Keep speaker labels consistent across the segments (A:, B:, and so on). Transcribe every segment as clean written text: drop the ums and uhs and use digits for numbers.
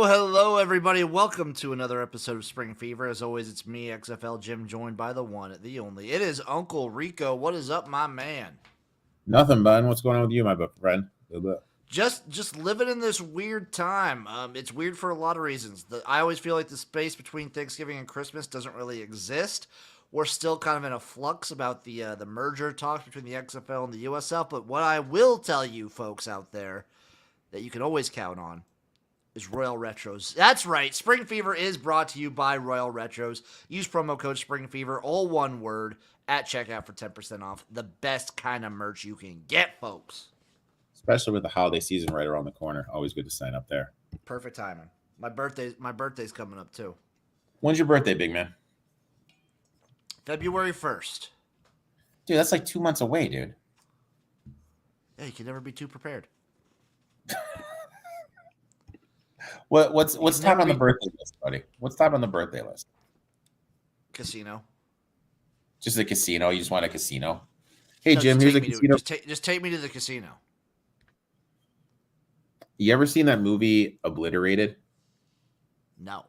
A: Hello, everybody. Welcome to another episode of Spring Fever. As always, it's me, XFL Jim, joined by the one, the only. It is Uncle Rico. What is up, my man?
B: Nothing, bud. What's going on with you, my friend?
A: Just living in this weird time. It's weird for a lot of reasons. I always feel like the space between Thanksgiving and Christmas doesn't really exist. We're still kind of in a flux about the merger talks between the XFL and the USL. But what I will tell you, folks out there, that you can always count on is Royal Retros. That's right. Spring Fever is brought to you by Royal Retros. Use promo code Spring Fever, all one word, at checkout for 10% off. The best kind of merch you can get, folks.
B: Especially with the holiday season right around the corner. Always good to sign up there.
A: Perfect timing. My birthday's coming up too.
B: When's your birthday, big man?
A: February 1st.
B: Dude, that's like 2 months away, dude.
A: Yeah, you can never be too prepared.
B: What's top on the birthday list, buddy? What's top on the birthday list?
A: Casino.
B: Just a casino. You just want a casino? Hey,
A: No,
B: Jim, here's a casino.
A: Just take me to the casino.
B: You ever seen that movie Obliterated?
A: No.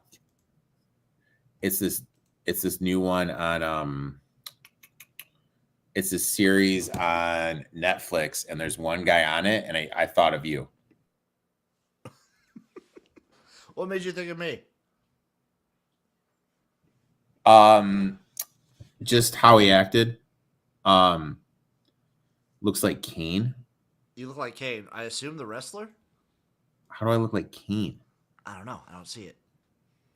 B: It's this new one on it's this series on Netflix, and there's one guy on it, and I thought of you.
A: What made you think of me?
B: Just how he acted. Looks like Kane.
A: You look like Kane. I assume the wrestler?
B: How do I look like Kane?
A: I don't know. I don't see it.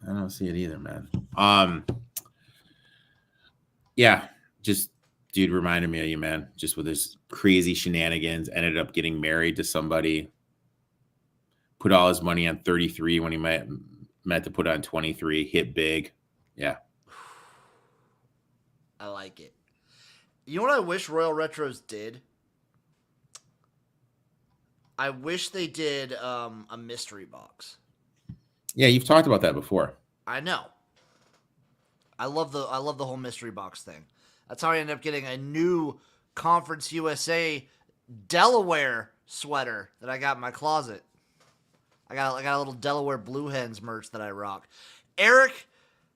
B: I don't see it either, man. Yeah, just dude reminded me of you, man. Just with his crazy shenanigans, ended up getting married to somebody. Put all his money on 33 when he meant to put on 23. Hit big. Yeah.
A: I like it. You know what I wish Royal Retros did? I wish they did a mystery box.
B: Yeah, you've talked about that before.
A: I know. I love the whole mystery box thing. That's how I ended up getting a new Conference USA Delaware sweater that I got in my closet. I got a little Delaware Blue Hens merch that I rock. Erik,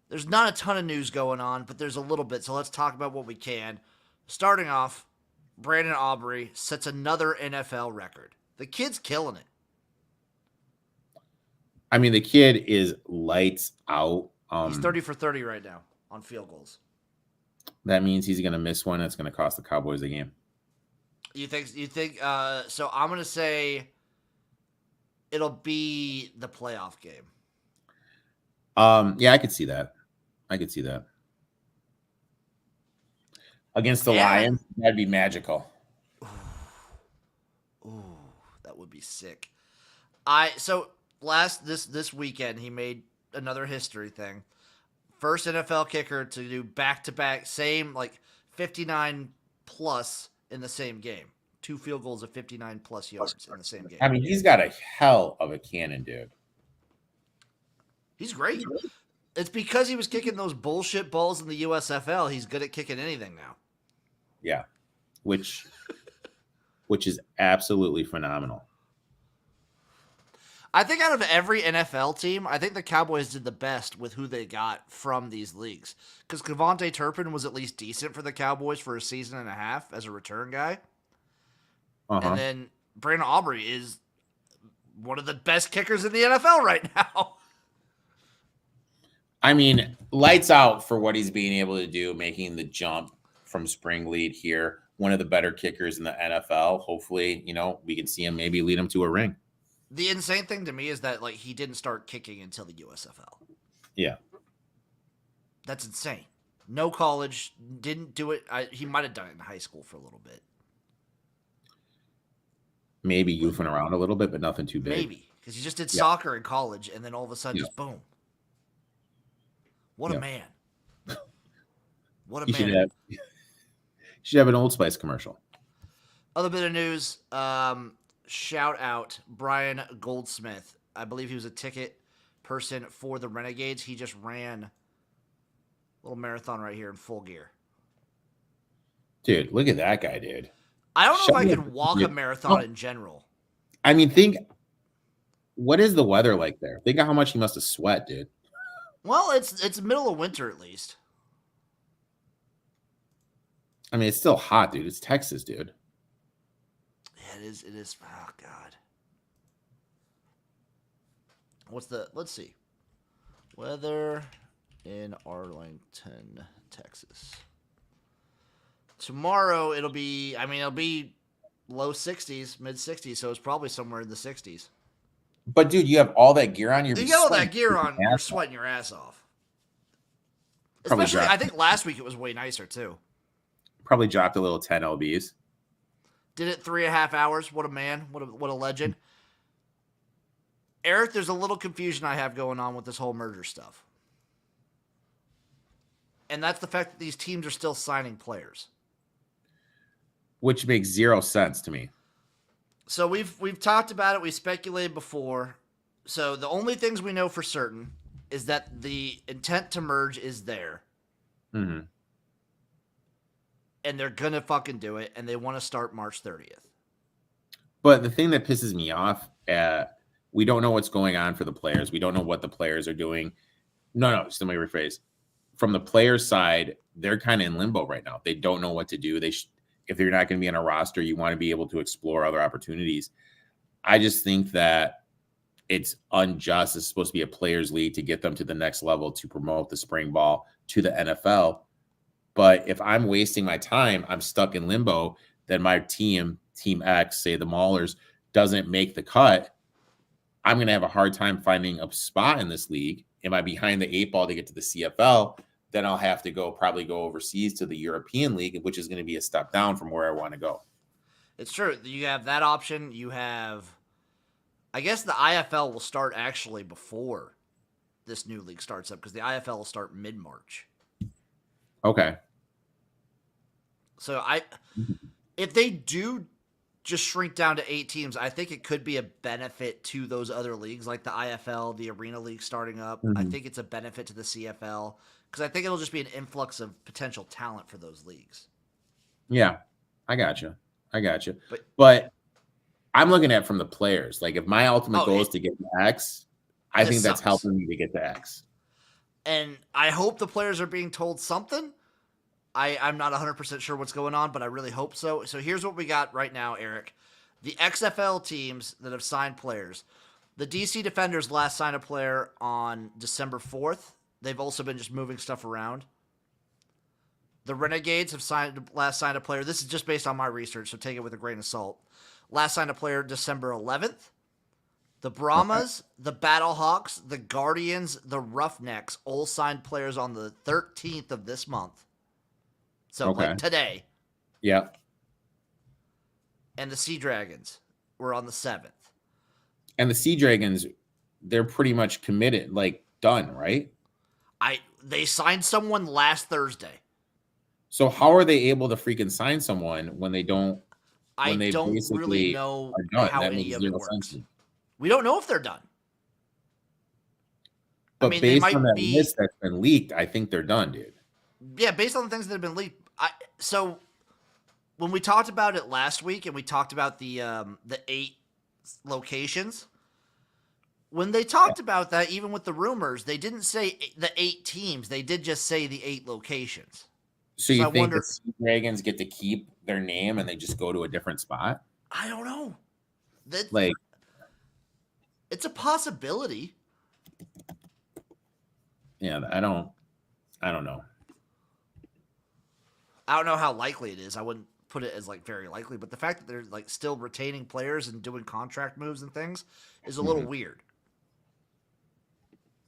A: there's not a ton of news going on, but there's a little bit, so let's talk about what we can. Starting off, Brandon Aubrey sets another NFL record. The kid's killing it.
B: I mean, the kid is lights out.
A: He's 30 for 30 right now on field goals.
B: That means he's going to miss one. That's going to cost the Cowboys the game.
A: You think? So I'm going to say it'll be the playoff game.
B: Yeah, I could see that. Against the Lions, that'd be magical.
A: Ooh, that would be sick. This weekend he made another history thing. First NFL kicker to do back-to-back, same like 59 plus in the same game. 2 field goals of 59 plus yards in the same game.
B: I mean, he's got a hell of a cannon, dude.
A: He's great. It's because he was kicking those bullshit balls in the USFL. He's good at kicking anything now.
B: Yeah, which is absolutely phenomenal.
A: I think out of every NFL team, I think the Cowboys did the best with who they got from these leagues. Because Kevontae Turpin was at least decent for the Cowboys for a season and a half as a return guy. Uh-huh. And then Brandon Aubrey is one of the best kickers in the NFL right now.
B: I mean, lights out for what he's being able to do, making the jump from spring lead here. One of the better kickers in the NFL. Hopefully, we can see him maybe lead him to a ring.
A: The insane thing to me is that he didn't start kicking until the USFL.
B: Yeah.
A: That's insane. No college, didn't do it. He might have done it in high school for a little bit.
B: Maybe goofing around a little bit, but nothing too big.
A: Maybe, because he just did soccer in college, and then all of a sudden, just boom. What a man. What a man.
B: Should have an Old Spice commercial.
A: Other bit of news, shout out Brian Goldsmith. I believe he was a ticket person for the Renegades. He just ran a little marathon right here in full gear.
B: Dude, look at that guy, dude.
A: I don't know if I could walk a marathon in general.
B: I mean, What is the weather like there? Think of how much he must have sweat, dude.
A: Well, it's middle of winter at least.
B: I mean, it's still hot, dude. It's Texas, dude.
A: Yeah, it is. It is. Oh God. What's the? Let's see. Weather in Arlington, Texas. Tomorrow it'll be. I mean, it'll be low 60s, mid 60s. So it's probably somewhere in the 60s.
B: But dude, you have all that gear on. You're
A: You
B: be
A: get all
B: sweating.
A: that gear on, you're sweating your ass off.
B: Probably
A: Especially, I
B: dropped.
A: think last week it was way nicer too.
B: Probably dropped a little 10 lbs.
A: Did it 3.5 hours. What a man. What a legend. Eric, there's a little confusion I have going on with this whole merger stuff. And that's the fact that these teams are still signing players.
B: Which makes zero sense to me.
A: So we've talked about it, we speculated before. So the only things we know for certain is that the intent to merge is there.
B: Mm-hmm.
A: And they're gonna fucking do it, and they want to start March 30th.
B: But the thing that pisses me off, we don't know what's going on for the players. We don't know what the players are doing. No, just let me rephrase. From the players' side, they're kind of in limbo right now. They don't know what to do. If they're not going to be on a roster, you want to be able to explore other opportunities. I just think that it's unjust. It's supposed to be a players' league to get them to the next level to promote the spring ball to the NFL. But if I'm wasting my time, I'm stuck in limbo, then my team X, say the Maulers, doesn't make the cut. I'm going to have a hard time finding a spot in this league. Am I behind the 8 ball to get to the CFL? Then I'll have to probably go overseas to the European League, which is going to be a step down from where I want to go.
A: It's true. You have that option. You have, I guess the IFL will start actually before this new league starts up because the IFL will start mid-March.
B: Okay.
A: So if they do just shrink down to 8 teams, I think it could be a benefit to those other leagues like the IFL, the Arena League starting up.
B: Mm-hmm.
A: I think it's a benefit to the CFL because I think it'll just be an influx of potential talent for those leagues.
B: Yeah, I got you. But I'm looking at it from the players. Like if my ultimate goal is to get to X, I think that's helping me to get to X.
A: And I hope the players are being told something. I'm not 100% sure what's going on, but I really hope so. So here's what we got right now, Eric. The XFL teams that have signed players. The DC Defenders last signed a player on December 4th. They've also been just moving stuff around. The Renegades have last signed a player. This is just based on my research, so take it with a grain of salt. Last signed a player December 11th. The Brahmas, the Battlehawks, the Guardians, the Roughnecks all signed players on the 13th of this month. So like today.
B: Yeah.
A: And the Sea Dragons were on the 7th.
B: And the Sea Dragons, they're pretty much committed, like done, right?
A: They signed someone last Thursday.
B: So how are they able to freaking sign someone when they don't?
A: I don't really know how any of it works. We don't know if they're done.
B: But based on that list that's been leaked, I think they're done, dude.
A: Yeah, based on the things that have been leaked. So when we talked about it last week and we talked about the 8 locations, when they talked about that, even with the rumors, they didn't say the 8 teams. They did just say the 8 locations.
B: So you think the Sea Dragons get to keep their name and they just go to a different spot?
A: I don't know. It's a possibility.
B: Yeah, I don't know.
A: I don't know how likely it is. I wouldn't put it as like very likely, but the fact that they're like still retaining players and doing contract moves and things is a little weird.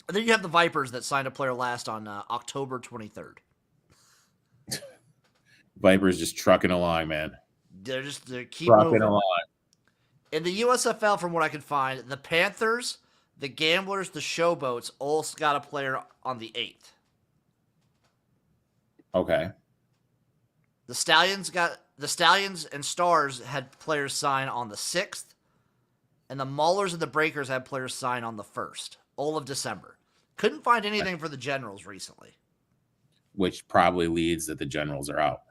A: And then you have the Vipers that signed a player last on October 23rd.
B: Vipers just trucking along, man.
A: They're keep trucking moving
B: along.
A: In the USFL, from what I could find, the Panthers, the Gamblers, the Showboats all got a player on the 8th.
B: Okay.
A: The Stallions and Stars had players sign on the 6th, and the Maulers and the Breakers had players sign on the 1st, all of December. Couldn't find anything for the Generals recently.
B: Which probably leads that the Generals are out.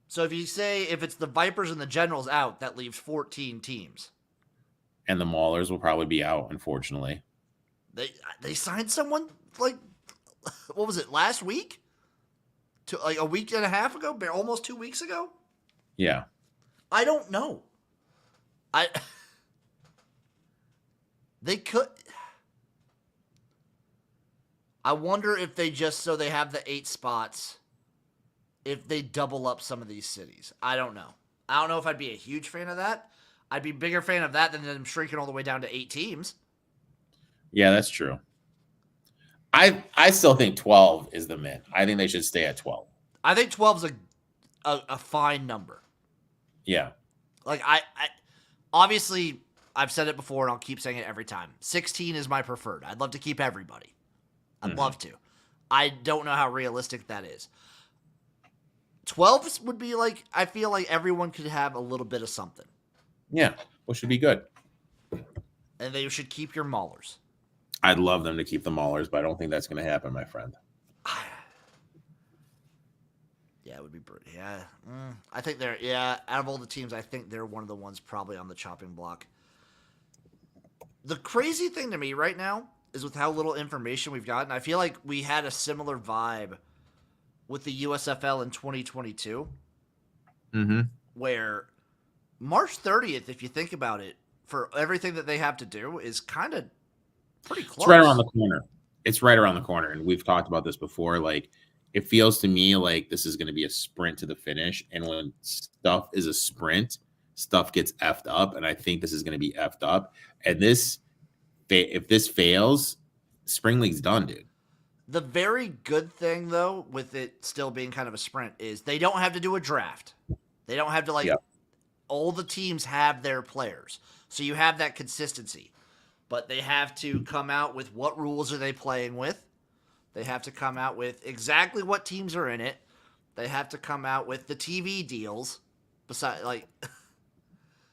A: So if it's the Vipers and the Generals out, that leaves 14 teams.
B: and the Maulers will probably be out, unfortunately.
A: They signed someone like what was it last week? To like a week and a half ago, almost 2 weeks ago.
B: Yeah.
A: I don't know. I they could. I wonder if they just so they have the 8 spots. If they double up some of these cities, I don't know. I don't know if I'd be a huge fan of that. I'd be a bigger fan of that than them shrinking all the way down to 8 teams.
B: Yeah, that's true. I still think 12 is the min. I think they should stay at 12.
A: I think 12 is a fine number.
B: Yeah.
A: Like I obviously I've said it before and I'll keep saying it every time. 16 is my preferred. I'd love to keep everybody. I'd love to. I don't know how realistic that is. 12 would be like I feel like everyone could have a little bit of something.
B: Yeah, which should be good.
A: And they should keep your maulers.
B: I'd love them to keep the Maulers, but I don't think that's going to happen, my friend.
A: Yeah, it would be pretty. Yeah, I think they're. Yeah, out of all the teams, I think they're one of the ones probably on the chopping block. The crazy thing to me right now is with how little information we've gotten. I feel like we had a similar vibe with the USFL in 2022, where March 30th, if you think about it, for everything that they have to do, is kind of pretty close.
B: It's right around the corner. It's right around the corner, and we've talked about this before. Like, it feels to me like this is going to be a sprint to the finish, and when stuff is a sprint, stuff gets effed up, and I think this is going to be effed up. And this, if this fails, spring league's done, dude.
A: The very good thing, though, with it still being kind of a sprint, is they don't have to do a draft. They don't have to all the teams have their players, so you have that consistency. But they have to come out with what rules are they playing with. They have to come out with exactly what teams are in it. They have to come out with the TV deals. Besides,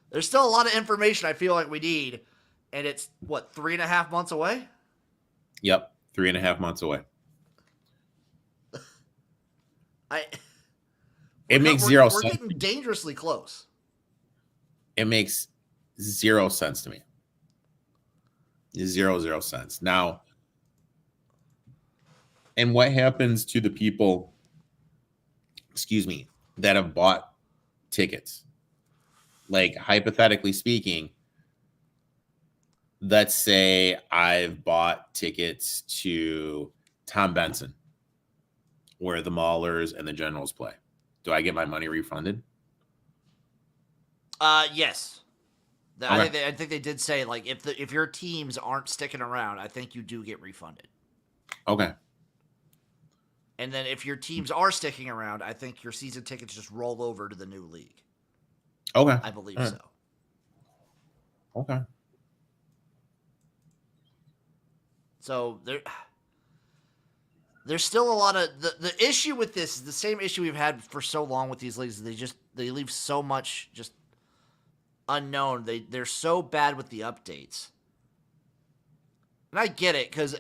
A: there's still a lot of information I feel like we need, and it's what 3.5 months away.
B: Yep, 3.5 months away. It makes zero sense.
A: We're getting dangerously close.
B: It makes zero sense to me. Zero sense. Now, and what happens to the people, that have bought tickets? Like, hypothetically speaking, let's say I've bought tickets to Tom Benson, where the Maulers and the Generals play. Do I get my money refunded?
A: Yes.
B: Okay.
A: I think they did say like if your teams aren't sticking around, I think you do get refunded.
B: Okay.
A: And then if your teams are sticking around, I think your season tickets just roll over to the new league.
B: Okay.
A: I believe so.
B: Okay.
A: So there's still a lot of the issue with this is the same issue we've had for so long with these leagues. They leave so much just unknown. They're so bad with the updates. And I get it, because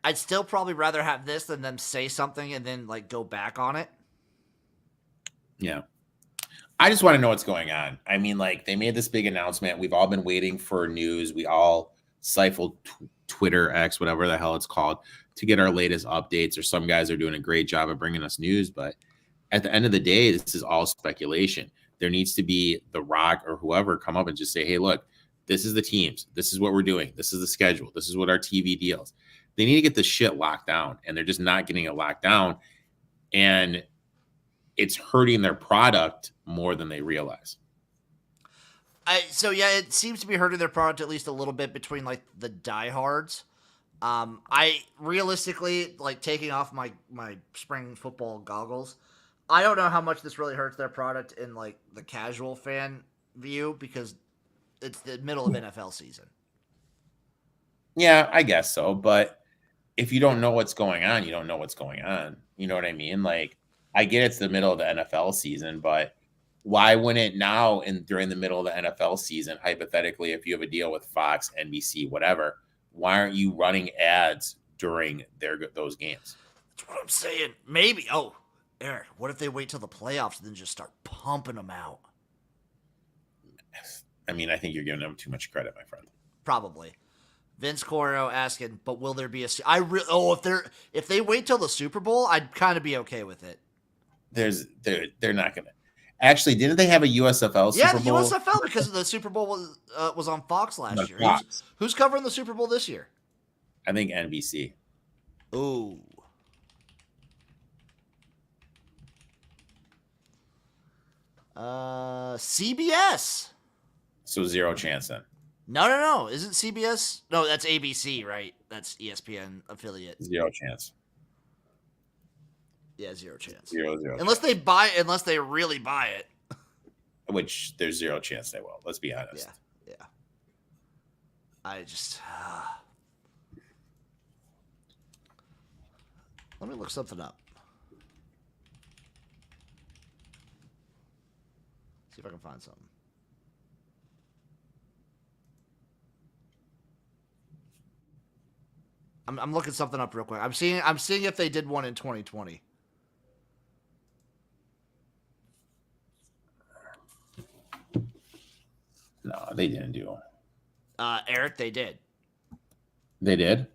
A: I'd still probably rather have this than them say something and then like go back on it.
B: Yeah. I just want to know what's going on. I mean, like, they made this big announcement. We've all been waiting for news. We all siphoned Twitter, X, whatever the hell it's called, to get our latest updates, or some guys are doing a great job of bringing us news. But at the end of the day, this is all speculation. There needs to be The Rock or whoever come up and just say, hey, look, this is the teams. This is what we're doing. This is the schedule. This is what our TV deals. They need to get this shit locked down, and they're just not getting it locked down. And it's hurting their product more than they realize.
A: So yeah, it seems to be hurting their product at least a little bit between like the diehards. I realistically, like, taking off my spring football goggles, I don't know how much this really hurts their product in like the casual fan view, because it's the middle of NFL season.
B: Yeah, I guess so. But if you don't know what's going on, you don't know what's going on. You know what I mean? Like, I get it's the middle of the NFL season, but why wouldn't now during the middle of the NFL season, hypothetically, if you have a deal with Fox, NBC, whatever, why aren't you running ads during those games?
A: That's what I'm saying. Maybe. Oh, Erik, what if they wait till the playoffs and then just start pumping them out?
B: I mean, I think you're giving them too much credit, my friend.
A: Probably. Vince Coro asking, but will there be a? If they wait till the Super Bowl, I'd kind of be okay with it.
B: They're not gonna. Actually, didn't they have a USFL
A: Yeah,
B: Super Bowl?
A: the USFL, because the Super Bowl was on Fox last year.
B: Fox.
A: Who's covering the Super Bowl this year?
B: I think NBC.
A: Ooh. CBS.
B: So zero chance then.
A: No. Isn't CBS? No, that's ABC, right? That's ESPN affiliate.
B: Zero chance.
A: Yeah, zero chance.
B: Zero.
A: Unless they really buy it.
B: Which there's zero chance they will. Let's be honest.
A: Yeah. I just. Let me look something up. See if I can find something. I'm looking something up real quick. I'm seeing if they did one in 2020.
B: No, they didn't do.
A: Erik, they did.
B: They did.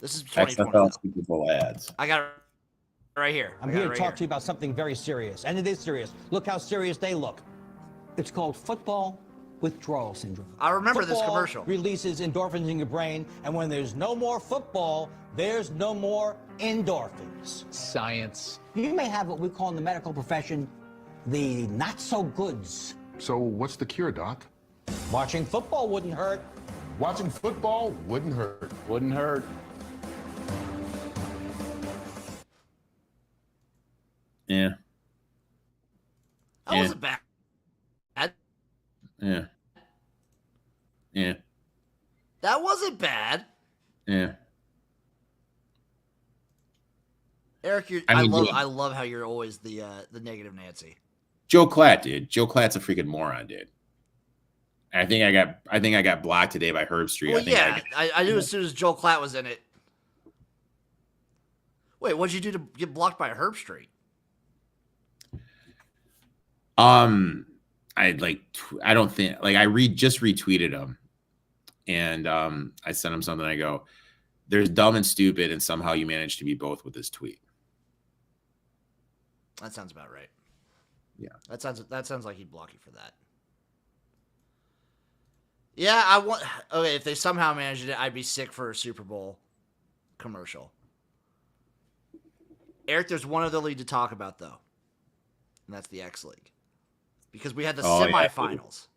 A: This is 2020.
B: XFL Super Bowl ads.
A: I got it right here.
C: I'm here to talk to you about something very serious, and it is serious. Look how serious they look. It's called football withdrawal syndrome.
A: I remember
C: Football
A: this commercial.
C: Releases endorphins in your brain, and when there's no more football, there's no more endorphins.
D: Science.
C: You may have what we call in the medical profession the not-so-goods.
E: So what's the cure, Doc?
C: Watching football wouldn't hurt.
E: Watching football wouldn't hurt.
D: Wouldn't hurt.
B: Yeah.
A: That wasn't bad.
B: Yeah.
A: That wasn't bad.
B: Yeah.
A: Erik, I love how you're always the negative Nancy.
B: Joe Klatt, dude. Joe Klatt's a freaking moron, dude. I think I got blocked today by Herb Street.
A: Well, I knew as soon as Joe Klatt was in it. Wait, what'd you do to get blocked by Herb Street?
B: I don't think I just retweeted him, and I sent him something. I go, "There's dumb and stupid, and somehow you managed to be both with this tweet."
A: That sounds about right.
B: Yeah,
A: that sounds like he'd block you for that. Yeah, okay, if they somehow managed it, I'd be sick for a Super Bowl commercial. Erik, there's one other league to talk about though, and that's the X League. Because we had the semifinals.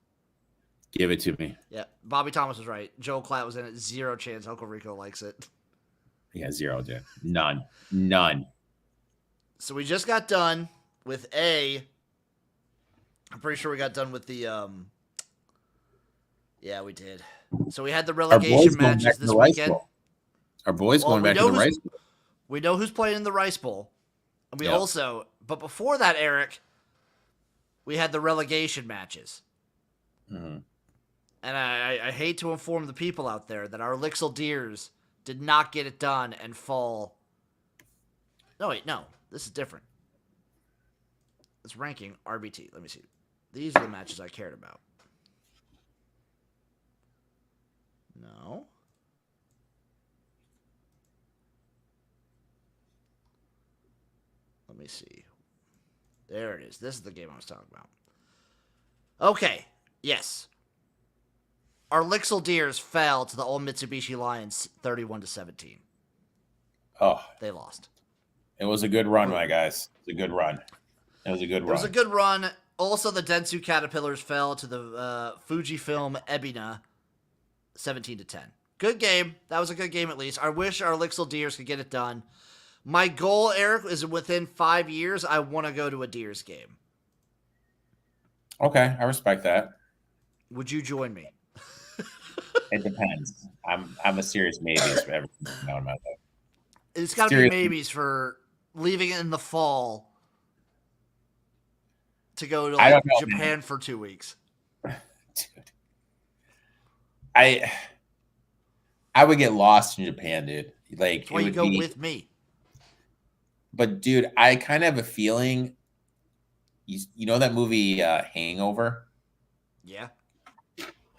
B: Yeah. Give it to me.
A: Yeah, Bobby Thomas was right. Joe Klatt was in it. Zero chance Uncle Rico likes it.
B: Yeah, zero, dude. None.
A: So we just got done with I'm pretty sure we got done with the yeah, we did. So we had the relegation matches this weekend.
B: Our boys going back to the Rice Bowl.
A: We know who's playing in the Rice Bowl. And we also, but before that, Erik, we had the relegation matches.
B: Mm-hmm.
A: And I hate to inform the people out there that our Lixel Deers did not get it done and fall. No, wait, no. This is different. It's ranking RBT. Let me see. These are the matches I cared about. No. Let me see. There it is. This is the game I was talking about. Okay. Yes. Our Lixel Deers fell to the old Mitsubishi Lions 31-17.
B: Oh.
A: They lost.
B: It was a good run, my guys. It was a good run. It was a good run. Also, the Dentsu Caterpillars fell to the Fujifilm Ebina 17-10. Good game. That was a good game at least. I wish our Lixel Deers could get it done. My goal, Erik, is within 5 years, I want to go to a Deers game. Okay, I respect that.
A: Would you join me?
B: It depends. I'm a serious maybe for everything about that.
A: It's got to be maybes for leaving it in the fall to go to Japan for 2 weeks.
B: Dude. I would get lost in Japan, dude. Like,
A: that's why you go with me.
B: But dude, I kind of have a feeling you know that movie Hangover?
A: Yeah.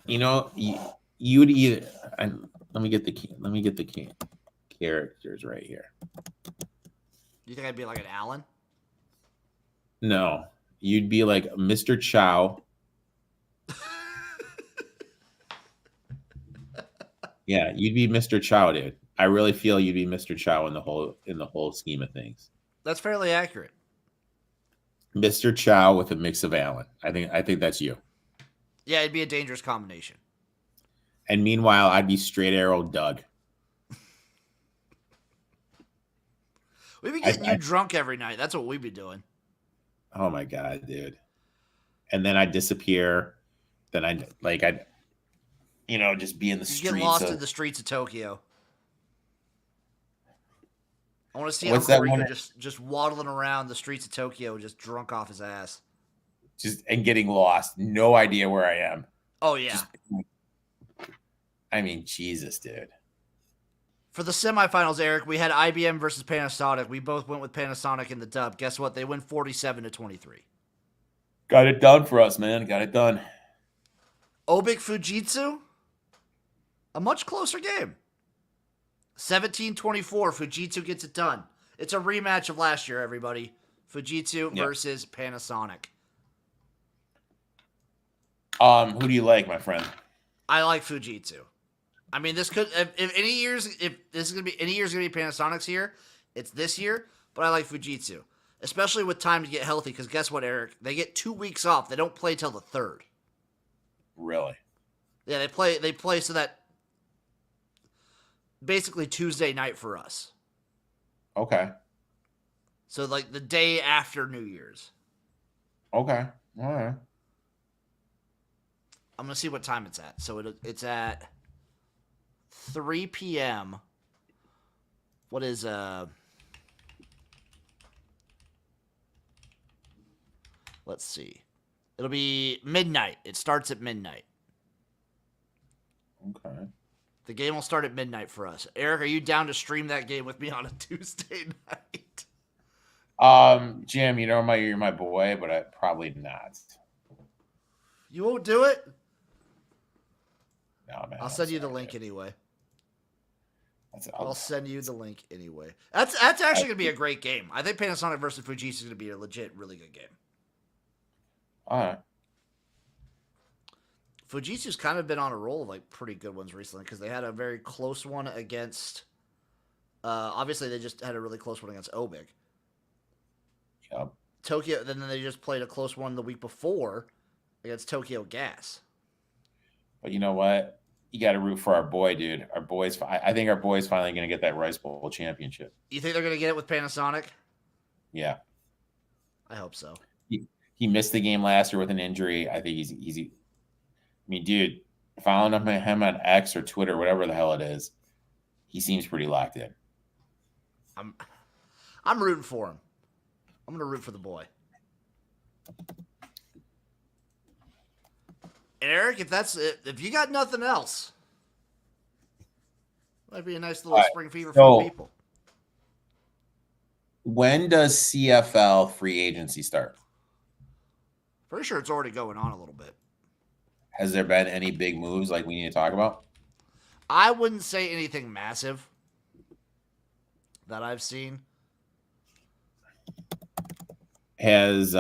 B: You know, you would either. Let me get the characters right here.
A: You think I'd be like an Alan?
B: No, you'd be like Mr. Chow. Yeah, you'd be Mr. Chow, dude. I really feel you'd be Mr. Chow in the whole scheme of things.
A: That's fairly accurate.
B: Mr. Chow with a mix of Alan. I think that's you.
A: Yeah, it'd be a dangerous combination.
B: And meanwhile, I'd be Straight Arrow Doug.
A: We'd be getting you drunk every night. That's what we'd be doing.
B: Oh my god, dude. And then I'd disappear. Then I'd just be in the
A: You
B: streets.
A: get lost in the streets of Tokyo. I want to see
B: What's that
A: Uncle Rico
B: one-
A: just waddling around the streets of Tokyo, just drunk off his ass.
B: and getting lost. No idea where I am.
A: Oh yeah.
B: I mean, Jesus, dude.
A: For the semifinals, Eric, we had IBM versus Panasonic. We both went with Panasonic in the dub. Guess what? They win 47-23.
B: Got it done for us, man. Got it done.
A: Obik Fujitsu, a much closer game. 17-24, Fujitsu gets it done. It's a rematch of last year, everybody. Fujitsu versus Panasonic.
B: Who do you like, my friend?
A: I like Fujitsu. I mean, this could if this is gonna be any year's gonna be Panasonic's year, it's this year. But I like Fujitsu, especially with time to get healthy. Because guess what, Eric? They get 2 weeks off. They don't play till the 3rd.
B: Really?
A: Yeah, they play so that basically Tuesday night for us.
B: Okay.
A: So like the day after New Year's.
B: Okay. All right.
A: I'm gonna see what time it's at. So it's at 3 p.m. What is let's see. It'll be midnight. It starts at midnight.
B: Okay.
A: The game will start at midnight for us. Eric, are you down to stream that game with me on a Tuesday night?
B: Jim, you're my boy, but I probably not.
A: You won't do it?
B: No, man.
A: I'll send you the link anyway.
B: I'll
A: I'll send you the link anyway. That's actually gonna be a great game. I think Panasonic versus Fujitsu is gonna be a legit, really good game.
B: All right.
A: Fujitsu's kind of been on a roll of like pretty good ones recently because they had a very close one against. Obviously, they just had a really close one against Obik.
B: Yep.
A: Tokyo. Then they just played a close one the week before against Tokyo Gas.
B: But you know what? You got to root for our boy, dude. Our boys. I think our boy's finally going to get that Rice Bowl championship.
A: You think they're gonna get it with Panasonic?
B: Yeah.
A: I hope so.
B: He missed the game last year with an injury. I think he's easy. I mean, dude, following up him on X or Twitter, whatever the hell it is, he seems pretty locked in.
A: I'm rooting for him. I'm gonna root for the boy. And Eric, if that's it, if you got nothing else, might be a nice little spring fever for the people.
B: When does CFL free agency start?
A: Pretty sure it's already going on a little bit.
B: Has there been any big moves like we need to talk about?
A: I wouldn't say anything massive that I've seen.
B: Has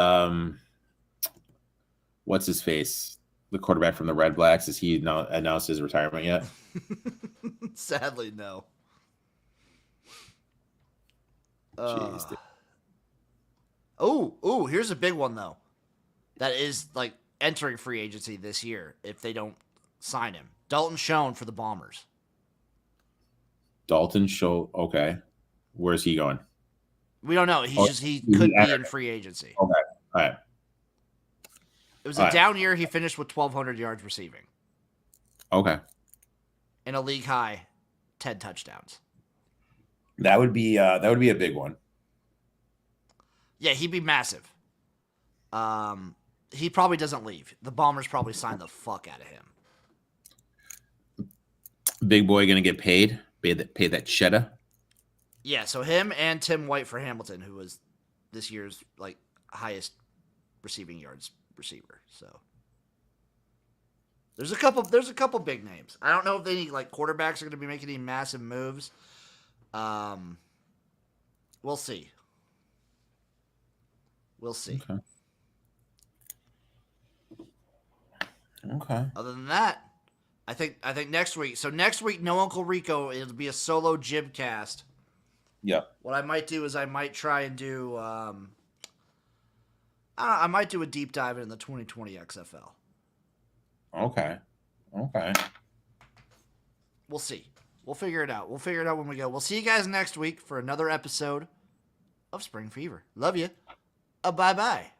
B: what's his face? The quarterback from the Red Blacks, has he now announced his retirement yet?
A: Sadly, no.
B: Jeez, dude.
A: Oh, here's a big one though. That is like entering free agency this year if they don't sign him. Dalton Schoen for the Bombers.
B: Dalton Show. Okay, where's he going?
A: We don't know. He could be in free agency.
B: Okay, all right.
A: It was a down year. He finished with 1,200 yards receiving.
B: Okay,
A: And a league high 10 touchdowns.
B: that would be a big one.
A: Yeah, he'd be massive. He probably doesn't leave. The Bombers probably signed the fuck out of him.
B: Big boy gonna get paid. Pay that cheddar.
A: Yeah, so him and Tim White for Hamilton, who was this year's like highest receiving yards receiver. So there's a couple big names. I don't know if any like quarterbacks are going to be making any massive moves. We'll see. We'll see.
B: Okay.
A: Other than that, I think next week. So next week, no Uncle Rico. It'll be a solo Jib cast.
B: Yep.
A: What I might do is I might try and do. I might do a deep dive in the 2020 XFL.
B: Okay.
A: We'll see. We'll figure it out. We'll figure it out when we go. We'll see you guys next week for another episode of Spring Fever. Love you. Bye-bye.